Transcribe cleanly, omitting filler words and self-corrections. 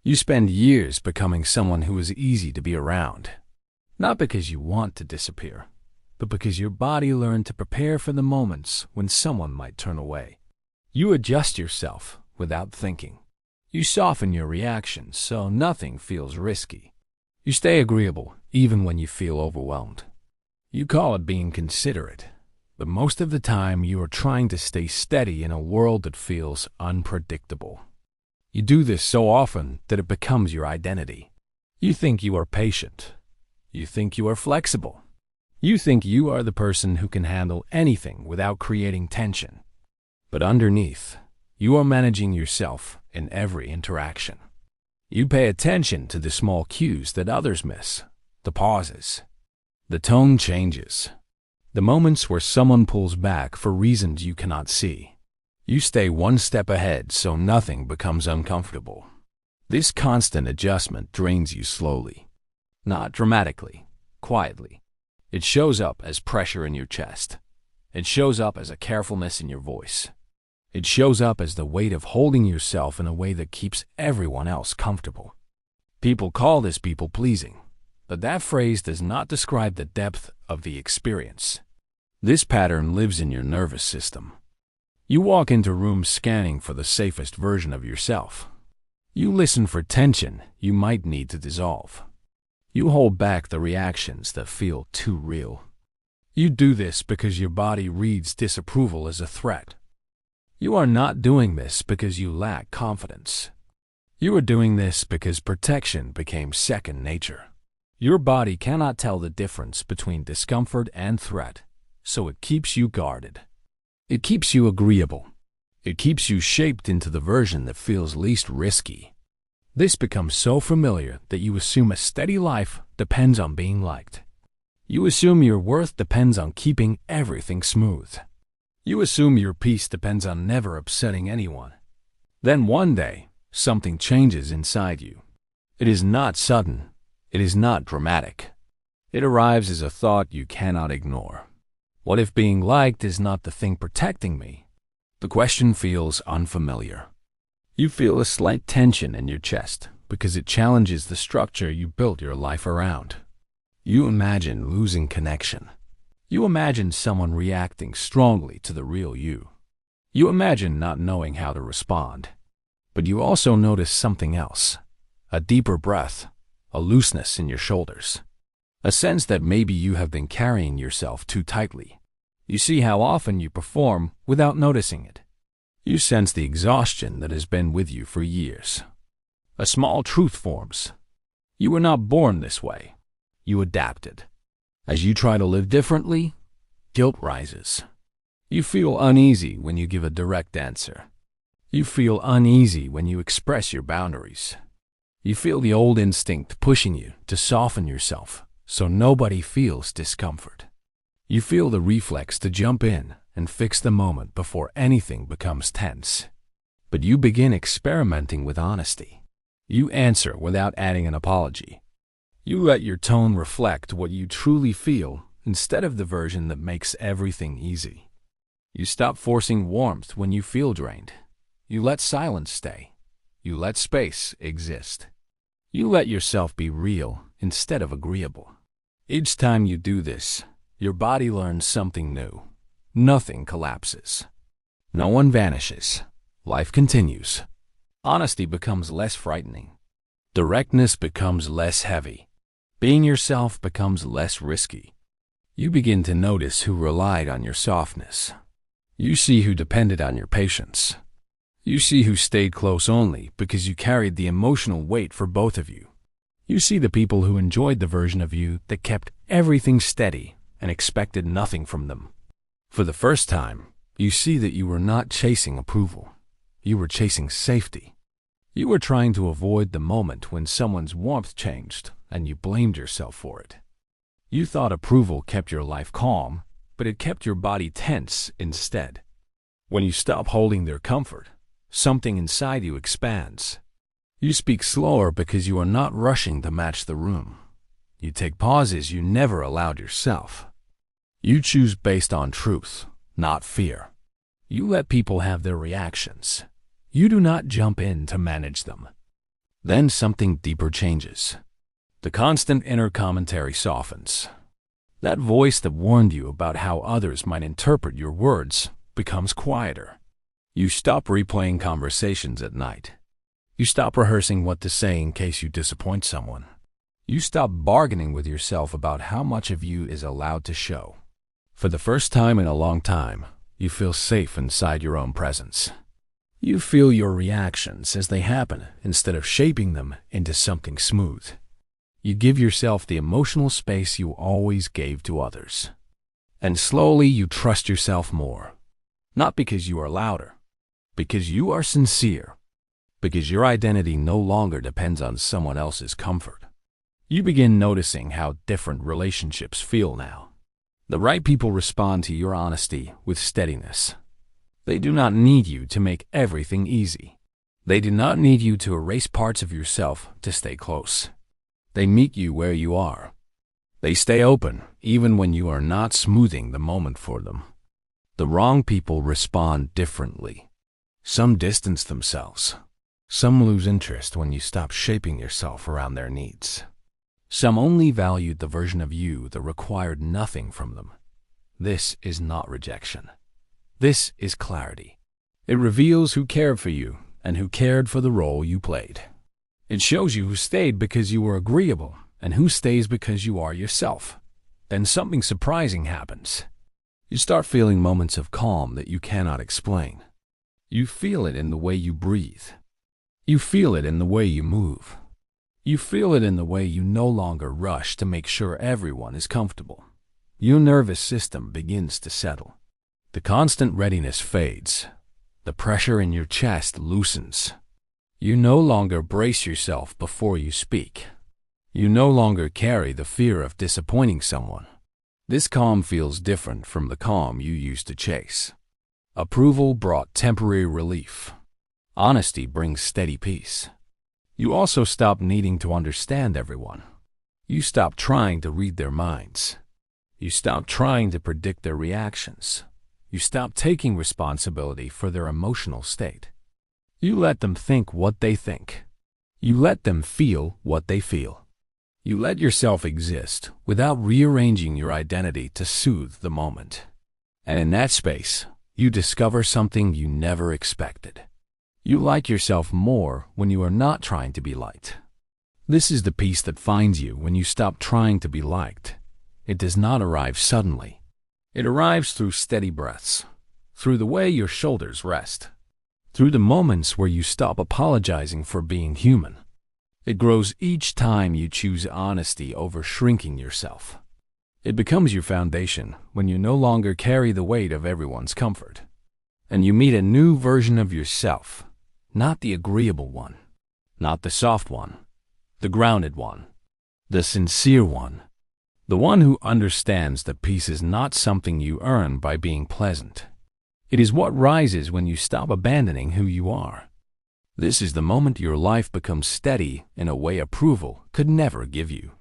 You spend years becoming someone who is easy to be around, not because you want to disappear, but because your body learned to prepare for the moments when someone might turn away. You adjust yourself without thinking. You soften your reactions so nothing feels risky. You stay agreeable even when you feel overwhelmed. You call it being considerate, but most of the time you are trying to stay steady in a world that feels unpredictable. You do this so often that it becomes your identity. You think you are patient. You think you are flexible. You think you are the person who can handle anything without creating tension. But underneath, you are managing yourself in every interaction. You pay attention to the small cues that others miss, the pauses. The tone changes. The moments where someone pulls back for reasons you cannot see. You stay one step ahead so nothing becomes uncomfortable. This constant adjustment drains you slowly. Not dramatically, quietly. It shows up as pressure in your chest. It shows up as a carefulness in your voice. It shows up as the weight of holding yourself in a way that keeps everyone else comfortable. People call this people-pleasing, but that phrase does not describe the depth of the experience. This pattern lives in your nervous system. You walk into rooms scanning for the safest version of yourself. You listen for tension you might need to dissolve. You hold back the reactions that feel too real. You do this because your body reads disapproval as a threat. You are not doing this because you lack confidence. You are doing this because protection became second nature. Your body cannot tell the difference between discomfort and threat, so it keeps you guarded. It keeps you agreeable. It keeps you shaped into the version that feels least risky. This becomes so familiar that you assume a steady life depends on being liked. You assume your worth depends on keeping everything smooth. You assume your peace depends on never upsetting anyone. Then one day, something changes inside you. It is not sudden. It is not dramatic. It arrives as a thought you cannot ignore. What if being liked is not the thing protecting me? The question feels unfamiliar. You feel a slight tension in your chest because it challenges the structure you built your life around. You imagine losing connection. You imagine someone reacting strongly to the real you. You imagine not knowing how to respond. But you also notice something else, a deeper breath, a looseness in your shoulders, a sense that maybe you have been carrying yourself too tightly. You see how often you perform without noticing it. You sense the exhaustion that has been with you for years. A small truth forms. You were not born this way. You adapted. As you try to live differently, guilt rises. You feel uneasy when you give a direct answer. You feel uneasy when you express your boundaries. You feel the old instinct pushing you to soften yourself so nobody feels discomfort. You feel the reflex to jump in and fix the moment before anything becomes tense. But you begin experimenting with honesty. You answer without adding an apology. You let your tone reflect what you truly feel instead of the version that makes everything easy. You stop forcing warmth when you feel drained. You let silence stay. You let space exist. You let yourself be real instead of agreeable. Each time you do this, your body learns something new. Nothing collapses. No one vanishes. Life continues. Honesty becomes less frightening. Directness becomes less heavy. Being yourself becomes less risky. You begin to notice who relied on your softness. You see who depended on your patience. You see who stayed close only because you carried the emotional weight for both of you. You see the people who enjoyed the version of you that kept everything steady and expected nothing from them. For the first time, you see that you were not chasing approval. You were chasing safety. You were trying to avoid the moment when someone's warmth changed and you blamed yourself for it. You thought approval kept your life calm, but it kept your body tense instead. When you stop holding their comfort, something inside you expands. You speak slower because you are not rushing to match the room. You take pauses you never allowed yourself. You choose based on truth, not fear. You let people have their reactions. You do not jump in to manage them. Then something deeper changes. The constant inner commentary softens. That voice that warned you about how others might interpret your words becomes quieter. You stop replaying conversations at night. You stop rehearsing what to say in case you disappoint someone. You stop bargaining with yourself about how much of you is allowed to show. For the first time in a long time, you feel safe inside your own presence. You feel your reactions as they happen instead of shaping them into something smooth. You give yourself the emotional space you always gave to others. And slowly you trust yourself more. Not because you are louder, because you are sincere, because your identity no longer depends on someone else's comfort. You begin noticing how different relationships feel now. The right people respond to your honesty with steadiness. They do not need you to make everything easy. They do not need you to erase parts of yourself to stay close. They meet you where you are. They stay open, even when you are not smoothing the moment for them. The wrong people respond differently. Some distance themselves. Some lose interest when you stop shaping yourself around their needs. Some only valued the version of you that required nothing from them. This is not rejection. This is clarity. It reveals who cared for you and who cared for the role you played. It shows you who stayed because you were agreeable and who stays because you are yourself. Then something surprising happens. You start feeling moments of calm that you cannot explain. You feel it in the way you breathe. You feel it in the way you move. You feel it in the way you no longer rush to make sure everyone is comfortable. Your nervous system begins to settle. The constant readiness fades. The pressure in your chest loosens. You no longer brace yourself before you speak. You no longer carry the fear of disappointing someone. This calm feels different from the calm you used to chase. Approval brought temporary relief. Honesty brings steady peace. You also stop needing to understand everyone. You stop trying to read their minds. You stop trying to predict their reactions. You stop taking responsibility for their emotional state. You let them think what they think. You let them feel what they feel. You let yourself exist without rearranging your identity to soothe the moment. And in that space, you discover something you never expected. You like yourself more when you are not trying to be liked. This is the peace that finds you when you stop trying to be liked. It does not arrive suddenly. It arrives through steady breaths, through the way your shoulders rest, through the moments where you stop apologizing for being human. It grows each time you choose honesty over shrinking yourself. It becomes your foundation when you no longer carry the weight of everyone's comfort. And you meet a new version of yourself, not the agreeable one, not the soft one, the grounded one, the sincere one, the one who understands that peace is not something you earn by being pleasant. It is what rises when you stop abandoning who you are. This is the moment your life becomes steady in a way approval could never give you.